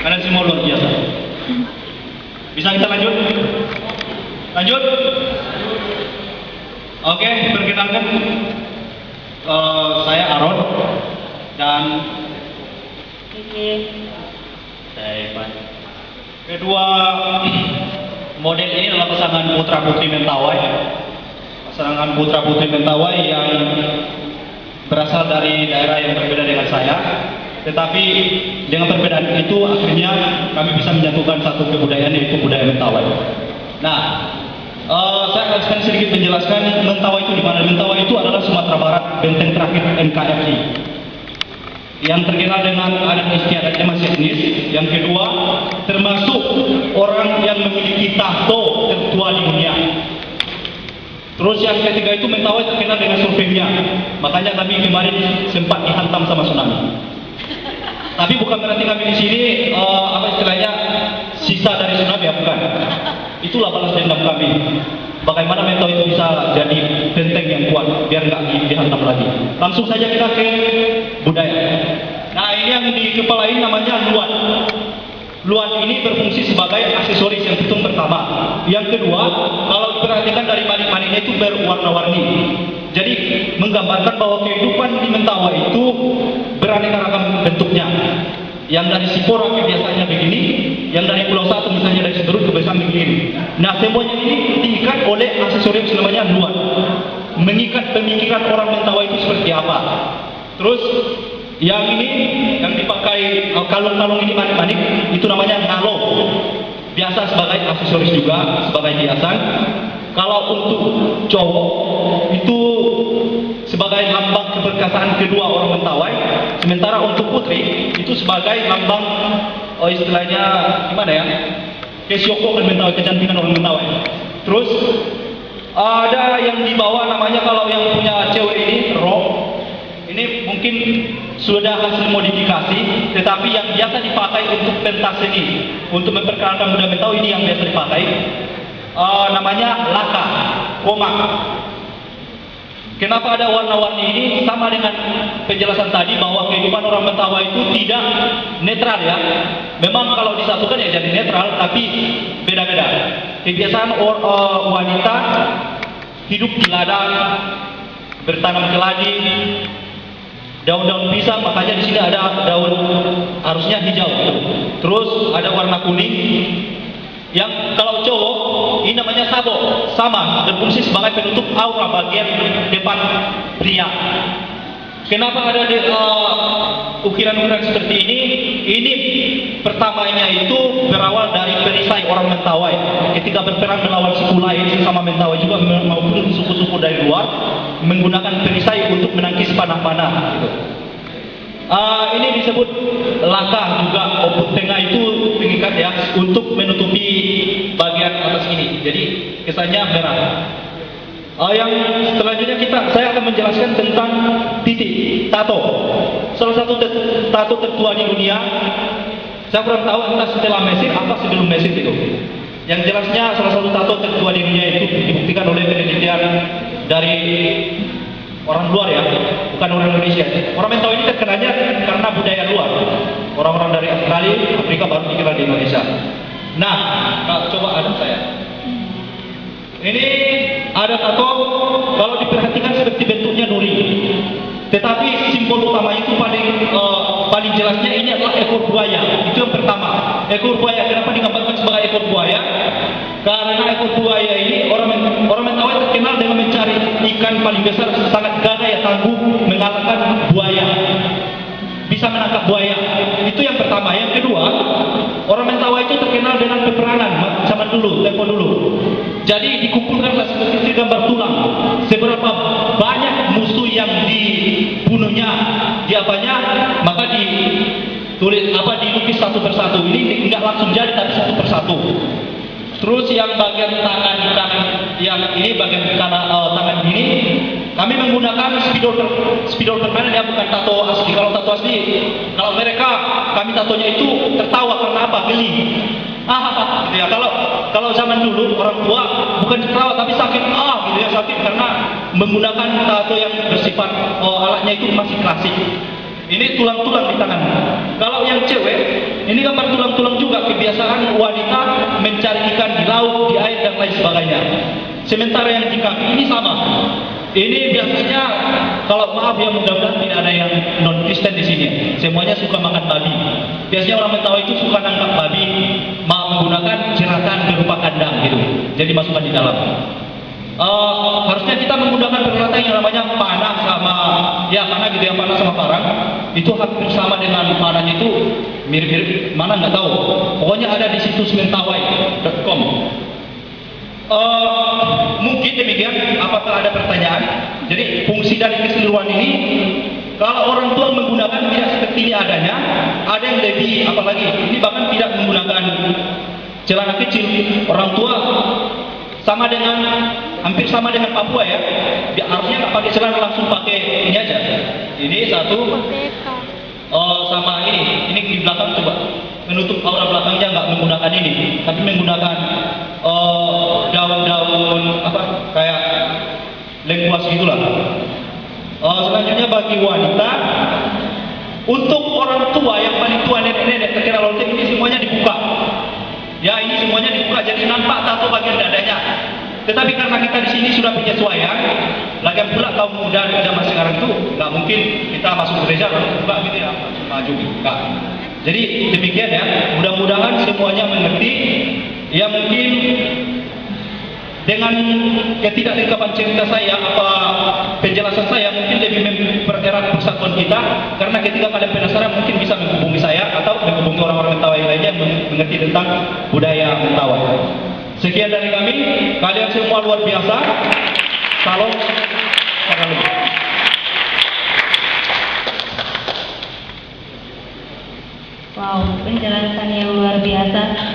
Kalian semua luar biasa. Bisa kita lanjut? Lanjut? Oke, perkenalkan. Saya Aaron dan saya Ivan. Kedua model ini adalah pasangan putra putri Mentawai. Pasangan putra putri Mentawai yang berasal dari daerah yang berbeda dengan saya. Tetapi dengan perbedaan itu akhirnya kami bisa menyatukan satu kebudayaan, yaitu budaya Mentawai. Nah, saya akan sedikit menjelaskan Mentawai itu di mana. Mentawai itu adalah Sumatera Barat, benteng terakhir NKRI, yang terkenal dengan adat istiadatnya masih etnis. Yang kedua, termasuk orang yang memiliki tato tertua di dunia. Terus yang ketiga itu Mentawai terkenal dengan surveinya. Makanya kami kemarin sempat dihantam sama tsunami. Tapi bukan berarti kami di sini apa istilahnya sisa dari tsunami, ya bukan. Itulah balas dendam kami. Bagaimana Mentawai itu bisa jadi benteng yang kuat biar nggak dihantam lagi. Langsung saja kita ke budaya. Nah, ini yang di kepala ini namanya luan. Luan ini berfungsi sebagai aksesoris yang hitung pertama. Yang kedua, kalau diperhatikan dari manik-maniknya itu berwarna-warni. Jadi menggambarkan bahwa kehidupan di Mentawai itu beraneka ragam bentuknya. Yang dari Sipora biasanya begini, yang dari Pulau Satu misalnya dari Siberut kebiasaan begini. Nah, semuanya ini diikat oleh aksesoris namanya luan. Mengikat pemikiran orang Mentawai itu seperti apa. Terus yang ini yang dipakai kalung-kalung ini manik-manik itu namanya ngalo. Biasa sebagai aksesoris juga, sebagai hiasan. Kalau untuk cowok itu sebagai lambang keperkasaan kedua orang Mentawai, sementara untuk putri itu sebagai lambang istilahnya gimana ya? Kesyoko orang Mentawai, kecantikan orang Mentawai. Terus ada yang dibawa namanya kalau yang punya cewek ini rok. Ini mungkin sudah hasil modifikasi, tetapi yang biasa dipakai untuk pentas seni, untuk memperkenalkan budaya Mentawai ini yang biasa dipakai. Namanya laka, komak. Kenapa ada warna-warni ini? Sama dengan penjelasan tadi bahwa kehidupan orang Mentawai itu tidak netral ya. Memang kalau disatukan ya jadi netral, tapi beda-beda. Kebiasaan wanita hidup di ladang, bertanam keladi, daun-daun pisang, makanya di sini ada daun harusnya hijau. Terus ada warna kuning. Yang kalau cowok ini namanya sabo, sama berfungsi sebagai penutup aura bagian depan pria. Kenapa ada ukiran-ukiran seperti ini? Ini pertamanya itu berawal dari perisai orang Mentawai ketika berperang melawan suku lain sama Mentawai juga maupun suku-suku dari luar menggunakan perisai untuk menangkis panah-panah. Gitu. Ini disebut laka juga, oput tengah itu pengikat ya untuk menutupi bagian atas ini. Jadi kesannya merah. Yang selanjutnya saya akan menjelaskan tentang titik tato. Salah satu tato tertua di dunia. Saya kurang tahu entah setelah Mesir apa sebelum Mesir itu. Yang jelasnya salah satu tato tertua di dunia itu dibuktikan oleh penelitian dari orang luar ya, bukan orang Indonesia. Orang Mentawai ini terkenalnya karena budaya luar. Orang-orang dari Australia, Afrika baru dikenal di Indonesia. Nah, coba ada saya. Ini ada tato, kalau diperhatikan seperti bentuknya duri. Tetapi simbol utama itu paling jelasnya ini adalah ekor buaya. Itu yang pertama. Ekor buaya, kenapa digambarkan sebagai ekor buaya? Karena ekor buaya ini orang Mentawai terkenal dengan mencari ikan paling besar, sangat gagah ya, tangguh mengalahkan buaya. Bisa menangkap buaya. Itu yang pertama. Yang kedua, orang Mentawai itu terkenal dengan peperangan zaman dulu, tempo dulu. Jadi dikumpulkanlah seperti gambar tulang seberapa banyak musuh yang dibunuhnya, maka dilukis satu persatu. Ini tidak langsung jadi tapi satu persatu. Terus yang bagian tangan yang ini bagian kanan tangan ini kami menggunakan spidol permanen ya, bukan tato asli. Kalau tato asli, kalau mereka kami tatonya itu tertawa karena apa? Geli. Gitu ya. Kalau zaman dulu orang tua bukan tertawa tapi sakit gitu ya, sakit karena menggunakan tato yang bersifat alatnya itu masih klasik. Ini tulang-tulang di tangan. Kalau yang cewek Ini gambar tulang-tulang juga kebiasaan wanita mencari ikan di laut, di air dan lain sebagainya. Sementara yang di kaki ini sama. Ini biasanya, kalau maaf ya, mudah-mudahan tidak ada yang non Kristen di sini. Semuanya suka makan babi. Biasanya orang Betawi itu suka nangkap babi, menggunakan jeratan berupa kandang gitu. Jadi masukkan di dalam. Harusnya kita menggunakan peralatan yang namanya panah sama, ya panah gitu ya, panah sama parang. Itu hampir sama dengan panahnya itu mirip-mirip, mana nggak tahu. Pokoknya ada di situs mentawai.com. Mungkin demikian. Apakah ada pertanyaan? Jadi fungsi dari keseluruhan ini, kalau orang tua menggunakan tidak seperti ini adanya, ada yang lebih, apalagi ini bahkan tidak menggunakan celana kecil. Orang tua sama dengan, hampir sama dengan Papua ya. Harusnya nggak pakai celana, langsung pakai ini aja. Ini satu. Sama ini di belakang coba menutup aura belakangnya, nggak menggunakan ini, tapi menggunakan daun-daun apa kayak lengkuas gitulah. Selanjutnya bagi wanita, untuk orang tua yang paling tua, nenek-nenek terkena lonceng, ini semuanya dibuka. Ya, ini semuanya dibuka, jadi nampak tato bagian dadanya. Tetapi karena kita di sini sudah penyesuaian, lagi pula kaum muda di zaman sekarang itu nggak mungkin kita masuk gereja lalu buka gitu ya, langsung maju buka. Jadi demikian ya. Mudah-mudahan semuanya mengerti. Ya mungkin dengan ketidaklengkapan cerita saya, apa penjelasan saya mungkin lebih mempererat persatuan kita. Karena ketika kalian penasaran mungkin bisa menghubungi saya atau menghubungi orang-orang Mentawai lainnya yang mengerti tentang budaya Mentawai. Sekian dari kami, kalian semua luar biasa. Salam. Wow, penjelasan yang luar biasa.